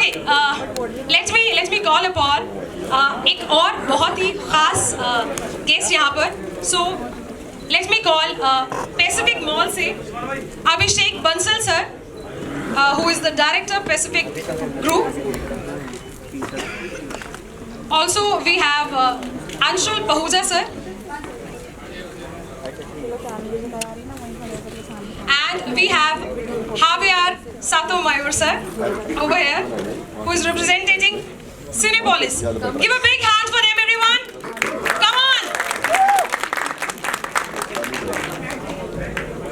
Okay, let me call upon एक और बहुत ही खास गेस्ट यहाँ पर. So let me call Pacific Mall से Abhishek Bansal sir, who is the director Pacific Group. Also we have Anshul Pahuja sir. And we have Javier Satomayor sir over here, who is representing Cinepolis. Give a big hand for him, everyone. Come on.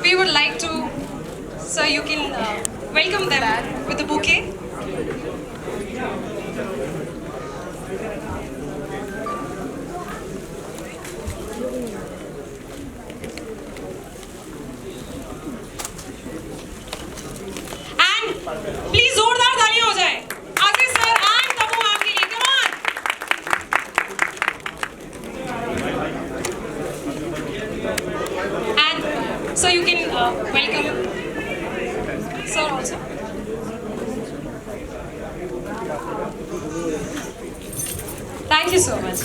We would like to, so you can welcome them with a bouquet. Please जोरदार तालियां हो जाए Ajay sir and Tabu ma'am के लिए. Come on. And so you can welcome sir also. Thank you so much.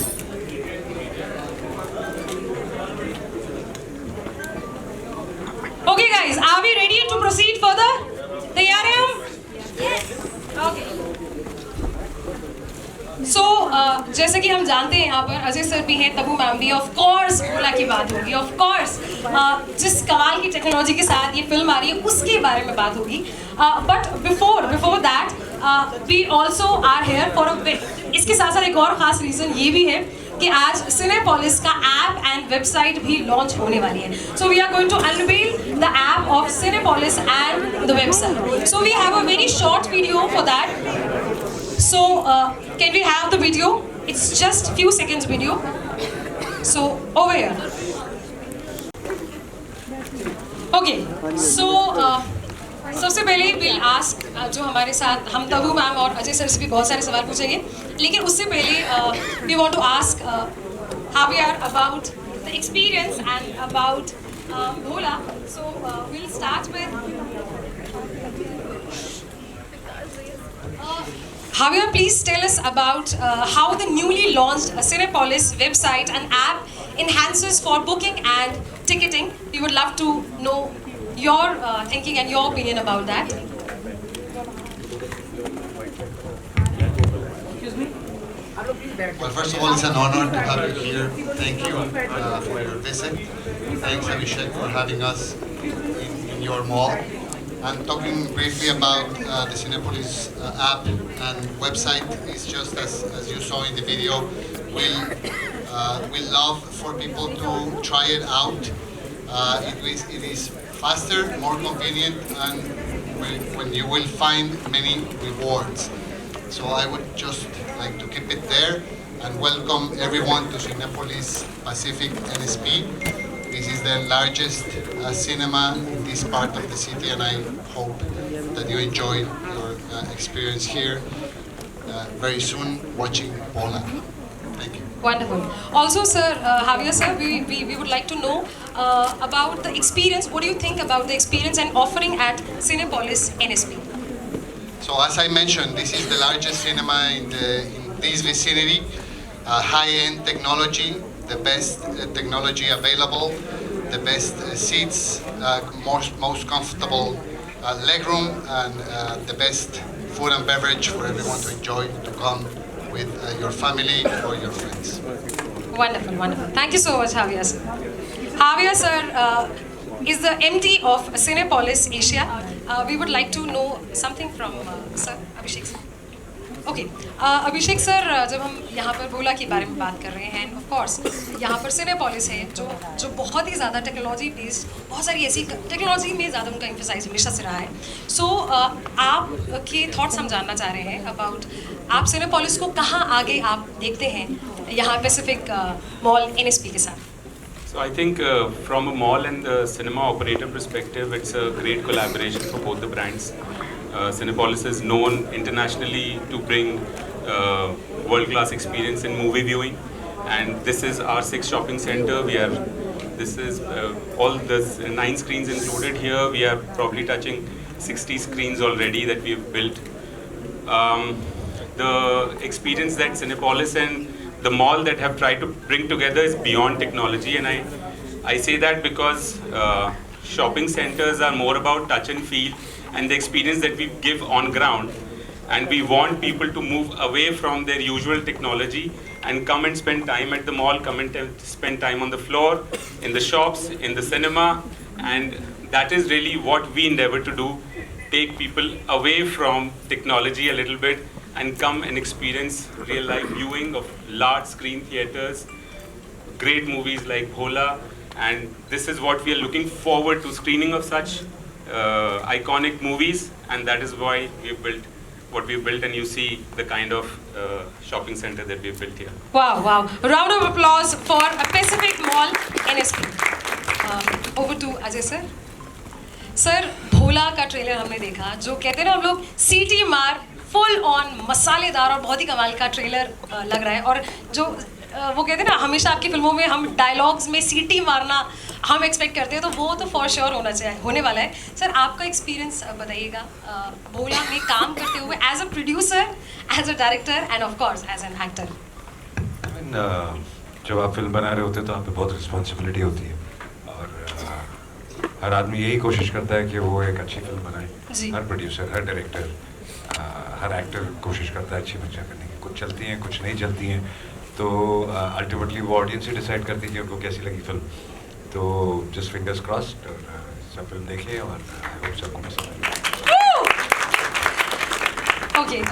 Okay guys, are we ready to proceed further? तैयार हैं हम? Okay. So जैसे कि हम जानते हैं यहाँ पर अजय सर भी हैं, तबू मैम भी, ऑफ कोर्स भोला की बात होगी, ऑफ कोर्स जिस कमाल की टेक्नोलॉजी के साथ ये फिल्म आ रही है उसके बारे में बात होगी. But before that we also are here for a bit. इसके साथ साथ एक और ख़ास रीज़न ये भी है कि आज सिनेपोलिस का ऐप एंड वेबसाइट भी लॉन्च होने वाली है. So we are going to unveil the app of Cinepolis and the website. So we have a very short video for that. So can we have the video? It's just few seconds video. So over here. Okay, so सबसे पहले will ask जो हमारे साथ हम Tabu ma'am और Ajay sir से भी बहुत सारे सवाल पूछेंगे, लेकिन उससे पहले we want to ask Javier about the experience and about Bholaa. So we'll start with Javier. Please tell us about how the newly launched Cinepolis website and app enhances for booking and ticketing. We would love to know your thinking and your opinion about that. Well, first of all, it's an honor to have you here. Thank you for your visit. Thanks, Abhishek, for having us in your mall. I'm talking briefly about the Cinepolis app and website. It's just as you saw in the video. We'll love for people to try it out. It is faster, more convenient, and when you will find many rewards. So I would just like to keep it there and welcome everyone to Cinepolis Pacific NSP. This is the largest cinema in this part of the city, and I hope that you enjoy your experience here very soon watching Bholaa. Thank you. Wonderful. Also, sir, Javier sir, we would like to know about the experience. What do you think about the experience and offering at Cinepolis NSP? So as I mentioned, this is the largest cinema in this vicinity. High-end technology, the best technology available, the best seats, most comfortable legroom, and the best food and beverage for everyone to enjoy, to come with your family or your friends. Wonderful, wonderful. Thank you so much, Javier sir. Javier sir is the MD of Cinepolis Asia. We would like to know something from sir Abhishek sir. Okay, Abhishek sir, जब हम यहाँ पर भोला के बारे में बात कर रहे हैं, ऑफ कोर्स यहाँ पर सिनेपोलिस है जो बहुत ही ज़्यादा टेक्नोलॉजी बेस्ड, बहुत सारी ऐसी टेक्नोलॉजी में ज़्यादा उनका एम्फेसाइज हमेशा से रहा है. सो आप के थॉट्स हम जानना चाह रहे हैं अबाउट आप सिनेपोलिस को कहाँ आगे आप देखते हैं यहाँ पैसिफिक मॉल NSP के साथ. So I think from a mall and the cinema operator perspective, it's a great collaboration for both the brands. Cinepolis is known internationally to bring world-class experience in movie viewing, and this is our 6th shopping center. This is all the 9 screens included here. We are probably touching 60 screens already that we have built. Um, the experience that Cinepolis and the mall that have tried to bring together is beyond technology, and I say that because shopping centers are more about touch and feel and the experience that we give on ground, and we want people to move away from their usual technology and come and spend time at the mall, come and spend time on the floor, in the shops, in the cinema, and that is really what we endeavor to do, take people away from technology a little bit and come and experience real life viewing of large screen theaters, great movies like Bholaa, and this is what we are looking forward to, screening of such iconic movies, and that is why we've built what we've built, and you see the kind of shopping center that we've built here. Wow, wow. Round of applause for a Pacific Mall NSP. Over to Ajay sir. Sir Bhola का trailer हमने देखा, जो कहते हैं ना हम लोग सीटी मार, फुल ऑन मसालेदार और बहुत ही कमाल का ट्रेलर लग रहा है। और जो वो कहते हैं ना हमेशा आपकी फिल्मों में हम डायलॉग्स में सीटी मारना हम एक्सपेक्ट करते हैं, तो वो तो फॉर श्योर होने वाला है। सर आपका एक्सपीरियंस बताइएगा भोला में काम करते हुए as a producer, as a director and of course as an actor. जब आप फिल्म बना रहे होते हैं तो आप पे बहुत रिस्पॉन्सिबिलिटी होती है, और हर आदमी यही कोशिश करता है कि वो एक अच्छी फिल्म बनाए। हर प्रोड्यूसर, हर डायरेक्टर, हर एक्टर कोशिश करता है अच्छी पिक्चर करने की। कुछ चलती हैं, कुछ नहीं चलती हैं, तो अल्टीमेटली वो ऑडियंस ही डिसाइड करती है कि उनको कैसी लगी फिल्म। तो जस्ट फिंगर्स क्रॉस्ड, और सब फिल्म देखें और आई होप सबको पसंद आए। ओके,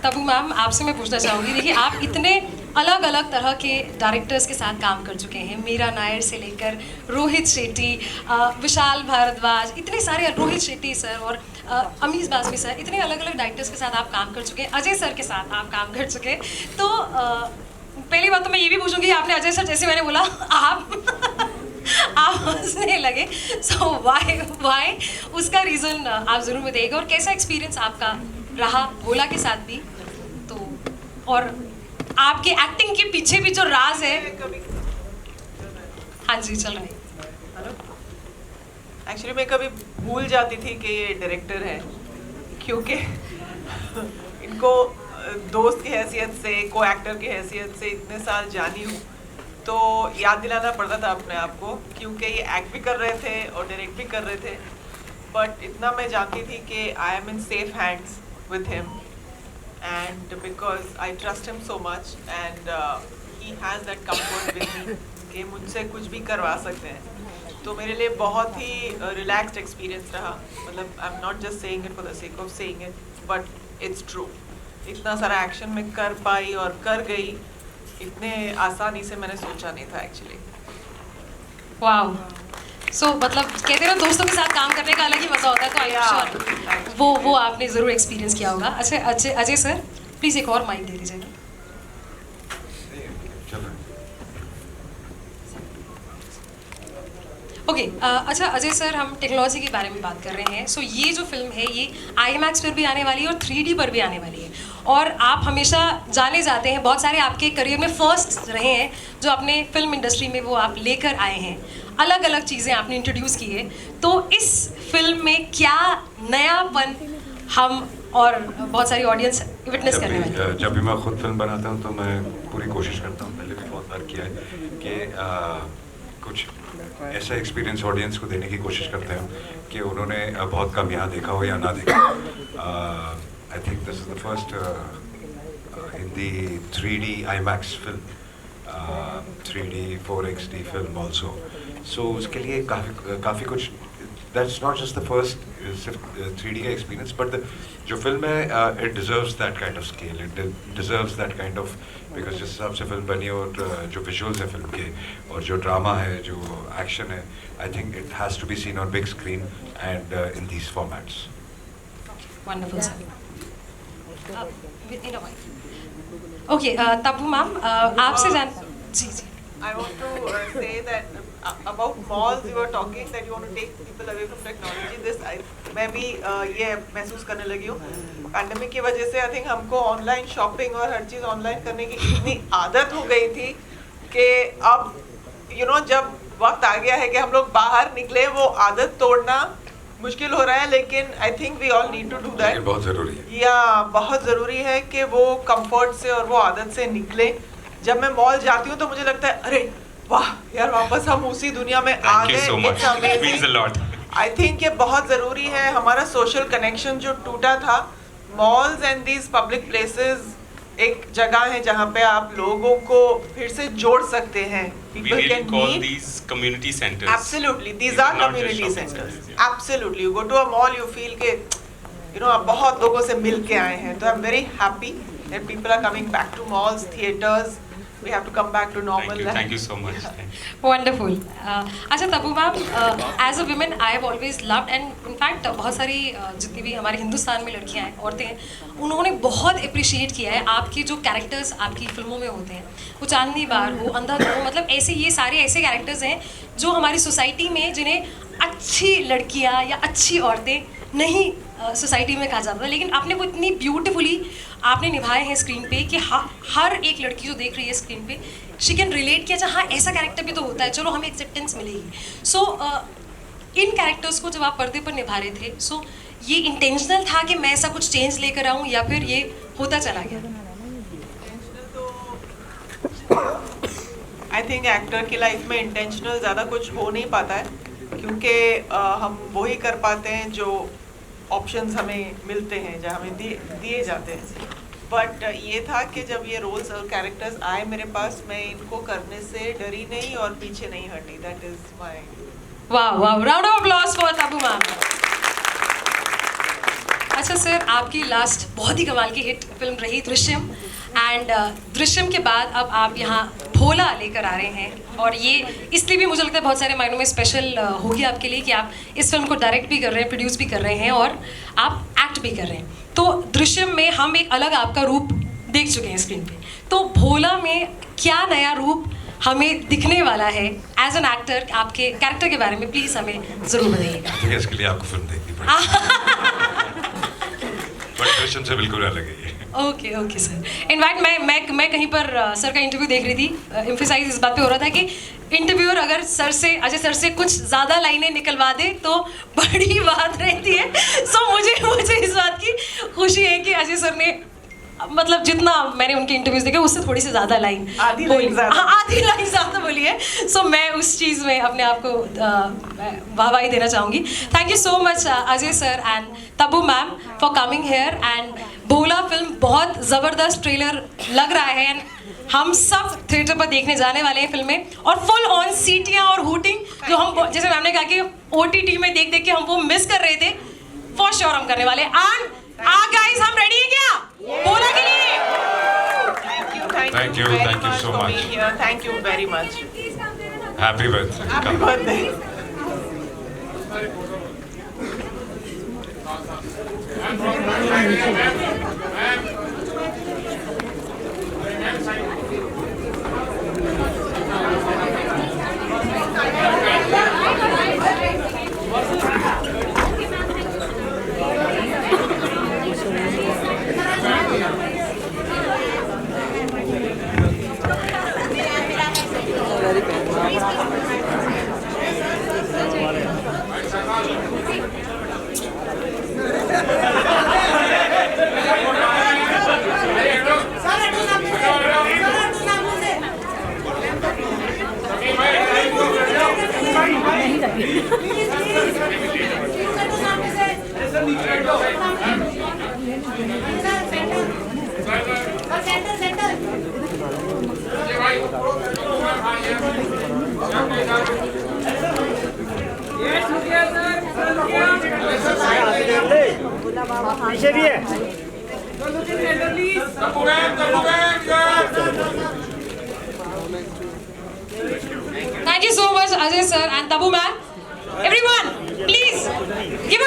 तबू मैम आपसे मैं पूछना चाहूँगी, देखिए आप इतने अलग अलग तरह के डायरेक्टर्स के साथ काम कर चुके हैं, मीरा नायर से लेकर रोहित शेट्टी, विशाल भारद्वाज, इतने सारे, रोहित शेट्टी सर और अमीश बाजमी सर, इतने अलग अलग डायरेक्टर्स के साथ आप काम कर चुके हैं, अजय सर के साथ आप काम कर चुके हैं। तो पहली बात तो मैं ये भी पूछूंगी, आपने अजय सर जैसे मैंने बोला आप हंसने लगे, सो वाई उसका रीज़न आप ज़रूर बताइएगा, और कैसा एक्सपीरियंस आपका रहा भोला के साथ भी, तो और आपके एक्टिंग के पीछे भी जो राज है। हाँ जी, चल रहा है। एक्चुअली मैं कभी भूल जाती थी कि ये डायरेक्टर है, क्योंकि इनको दोस्त की हैसियत से, को एक्टर की हैसियत से इतने साल जानी हूँ, तो याद दिलाना पड़ता था अपने आप को, क्योंकि ये एक्ट भी कर रहे थे और डायरेक्ट भी कर रहे थे। बट इतना मैं जानती थी कि I am in safe hands with him, and because I trust him so much, and he has that comfort with me कि मुझसे कुछ भी करवा सकते हैं, तो मेरे लिए बहुत ही relaxed experience रहा। मतलब I'm not just saying it for the sake of saying it, but it's true। इतना सारा एक्शन में कर पाई और कर गई, इतने आसानी से मैंने सोचा नहीं था एक्चुअली। वाव, सो मतलब कहते हैं ना दोस्तों के साथ काम करने का अलग ही मजा होता है, तो आई एम श्योर वो आपने ज़रूर एक्सपीरियंस किया होगा। अच्छा, अजय सर प्लीज़ एक और माइक दे दीजिएगा। ओके, अच्छा अजय सर, हम टेक्नोलॉजी के बारे में बात कर रहे हैं। सो ये जो फिल्म है ये IMAX पर भी आने वाली है और 3D पर भी आने वाली है, और आप हमेशा जाने जाते हैं, बहुत सारे आपके करियर में फर्स्ट रहे हैं जो अपने फिल्म इंडस्ट्री में वो आप लेकर आए हैं, अलग अलग चीज़ें आपने इंट्रोड्यूस की है। तो इस फिल्म में क्या नयापन हम और बहुत सारी ऑडियंस विटनेस करने वाली है? जब भी मैं खुद फिल्म बनाता हूँ तो मैं पूरी कोशिश करता हूँ, पहले भी बहुत बार किया है, कि कुछ ऐसा एक्सपीरियंस ऑडियंस को देने की कोशिश करते हैं कि उन्होंने बहुत कम यहाँ देखा हो या ना देखा। I think this is the first Hindi 3D IMAX film, 3D 4XD film also. So उसके लिए काफ़ी कुछ, that's not just the first सिर्फ 3D का एक्सपीरियंस, बट जो फिल्म है it deserves that kind of scale, it deserves that kind of, because जिस हिसाब से फिल्म बनी और जो विजुअल्स है फिल्म के और जो ड्रामा है, जो एक्शन है, I think it has to be seen on big screen and in these formats. Wonderful sir. Okay, Tabu ma'am आपसे जान, जी जी। I want to say that about malls you were talking that you want to take people away from technology. मैं भी ये महसूस करने लगी हूँ pandemic की वजह से। आई थिंक हमको ऑनलाइन शॉपिंग और हर चीज़ ऑनलाइन करने की इतनी आदत हो गई थी कि अब जब वक्त आ गया है कि हम लोग बाहर निकले, वो आदत तोड़ना मुश्किल हो रहा है, लेकिन I think we all need to do that. बहुत ज़रूरी है। या बहुत ज़रूरी है कि वो कंफर्ट से और वो आदत से निकले। जब मैं मॉल जाती हूँ तो मुझे लगता है अरे वाह यार, वापस हम उसी दुनिया में आ गए। It's amazing. आई थिंक ये बहुत ज़रूरी है। हमारा सोशल कनेक्शन जो टूटा था, malls and these public places एक जगह है जहाँ पे आप लोगों को फिर से जोड़ सकते हैं। People can meet. These community centers. Absolutely, these are community centers. Absolutely, you go to a mall, you feel के आप बहुत लोगों से मिल के आए हैं। तो I'm very happy that people are coming back to malls, theaters. We have to come back to normal. Thank you so much. Wonderful. अच्छा Tabu ma'am, as a woman I have always loved and in fact बहुत सारी जितनी भी हमारे हिंदुस्तान में लड़कियां हैं, औरतें हैं, उन्होंने बहुत अप्रिशिएट किया है आपके जो कैरेक्टर्स आपकी फिल्मों में होते हैं। वो चांदनी बार हो, अंधाधुन हो, मतलब ऐसे ये सारे ऐसे कैरेक्टर्स हैं जो हमारी सोसाइटी में जिन्हें अच्छी लड़कियाँ या अच्छी औरतें नहीं सोसाइटी में कहा जाता है, लेकिन आपने वो इतनी ब्यूटीफुली आपने निभाए हैं स्क्रीन पे कि हर एक लड़की जो देख रही है स्क्रीन पे शी कैन रिलेट किया, हाँ ऐसा कैरेक्टर भी तो होता है, चलो हमें एक्सेप्टेंस मिलेगी। सो इन कैरेक्टर्स को जब आप पर्दे पर निभा रहे थे, सो ये इंटेंशनल था कि मैं ऐसा कुछ चेंज लेकर आऊँ या फिर ये होता चला गया? आई थिंक एक्टर की लाइफ में इंटेंशनल ज़्यादा कुछ हो नहीं पाता है, क्योंकि हम वही कर पाते हैं जो ऑप्शंस हमें मिलते हैं, जो हमें दिए जाते हैं। बट ये था कि जब ये रोल्स और कैरेक्टर्स आए मेरे पास, मैं इनको करने से डरी नहीं और पीछे नहीं हटी। दैट इज माय वाह वाह, round of applause for ताबू ma'am. अच्छा सर, आपकी लास्ट बहुत ही कमाल की हिट फिल्म रही दृश्यम, एंड दृश्यम के बाद अब आप यहाँ भोला लेकर आ रहे हैं, और ये इसलिए भी मुझे लगता है बहुत सारे मायनों में स्पेशल होगी आपके लिए कि आप इस फिल्म को डायरेक्ट भी कर रहे हैं, प्रोड्यूस भी कर रहे हैं और आप एक्ट भी कर रहे हैं। तो दृश्यम में हम एक अलग आपका रूप देख चुके हैं स्क्रीन पे, तो भोला में क्या नया रूप हमें दिखने वाला है एज एन एक्टर? आपके कैरेक्टर के बारे में प्लीज़ हमें ज़रूर बताइएगा। इसके लिए आपको फिल्म देखनी पड़ेगी। बट दृश्यम से बिल्कुल अलग है ये। Okay okay sir. इनफैक्ट मैं कहीं पर सर का इंटरव्यू देख रही थी, एम्फेसाइज इस बात पे हो रहा था कि इंटरव्यूअर अगर सर से, अजय सर से कुछ ज़्यादा लाइनें निकलवा दे तो बड़ी बात रहती है। सो मुझे इस बात की खुशी है कि अजय सर ने, मतलब जितना मैंने उनके इंटरव्यूज देखे उससे थोड़ी सी ज़्यादा लाइन आधी लाइन ज़्यादा बोली है। सो मैं उस चीज़ में अपने आप को वाहवाही देना चाहूँगी। Thank you so much Ajay sir and Tabu ma'am for coming here. And Bhola film बहुत ज़बरदस्त ट्रेलर लग रहा है, एंड हम सब थिएटर पर देखने जाने वाले हैं फिल्में, और फुल ऑन सीटियाँ और हूटिंग जो हम, जैसे मैम ने कहा कि OTT में देख के हम वो मिस कर रहे थे, फॉर श्योर हम करने वाले। एंड गाइस, हम रेडी हैं क्या भोला के लिए? Thank you so much. Thank you very much. Happy birthday. Happy birthday. पीछे भी है। Thank you so much Ajay sir and Tabu ma'am. Everyone, please give